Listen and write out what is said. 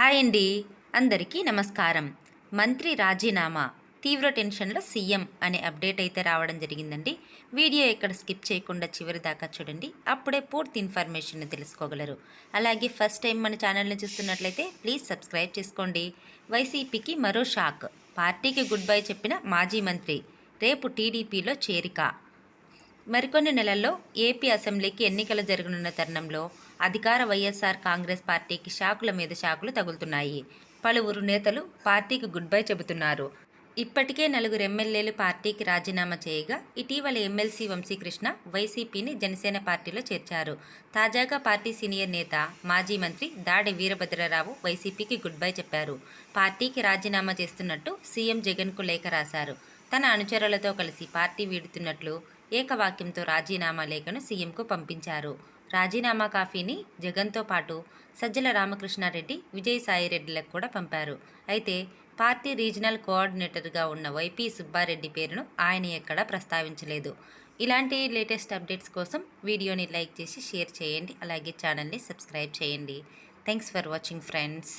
Hi అండి, అందరికీ నమస్కారం. మంత్రి రాజీనామా, తీవ్ర టెన్షన్లో సీఎం అనే అప్డేట్ అయితే రావడం జరిగిందండి. వీడియో ఎక్కడ స్కిప్ చేయకుండా చివరి దాకా చూడండి, అప్పుడే పూర్తి ఇన్ఫర్మేషన్ తెలుసుకోగలరు. అలాగే ఫస్ట్ టైం మన ఛానల్ని చూస్తున్నట్లయితే ప్లీజ్ సబ్స్క్రైబ్ చేసుకోండి. వైసీపీకి మరో షాక్, పార్టీకి గుడ్ బై చెప్పిన మాజీ మంత్రి రేపు టీడీపీలో చేరిక. మరికొన్ని నెలల్లో ఏపీ అసెంబ్లీకి ఎన్నికలు జరగనున్న తరుణంలో అధికార వైఎస్ఆర్ కాంగ్రెస్ పార్టీకి షాకుల మీద షాకులు తగులుతున్నాయి. పలువురు నేతలు పార్టీకి గుడ్ బై చెబుతున్నారు. ఇప్పటికే 4 ఎమ్మెల్యేలు పార్టీకి రాజీనామా చేయగా, ఇటీవల ఎమ్మెల్సీ వంశీకృష్ణ వైసీపీని జనసేన పార్టీలో చేర్చారు. తాజాగా పార్టీ సీనియర్ నేత, మాజీ మంత్రి దాడి వీరభద్రరావు వైసీపీకి గుడ్ బై చెప్పారు. పార్టీకి రాజీనామా చేస్తున్నట్టు సీఎం జగన్కు లేఖ రాశారు. తన అనుచరులతో కలిసి పార్టీ వీడుతున్నట్లు ఏకవాక్యంతో రాజీనామా లేఖను సీఎంకు పంపించారు. రాజీనామా కాపీని జగన్తో పాటు సజ్జల రామకృష్ణారెడ్డి, విజయసాయిరెడ్డిలకు కూడా పంపారు. అయితే పార్టీ రీజనల్ కోఆర్డినేటర్గా ఉన్న వైపీ సుబ్బారెడ్డి పేరును ఆయన ఎక్కడా ప్రస్తావించలేదు. ఇలాంటి లేటెస్ట్ అప్డేట్స్ కోసం వీడియోని లైక్ చేసి షేర్ చేయండి. అలాగే ఛానల్ని సబ్స్క్రైబ్ చేయండి. Thanks for watching friends.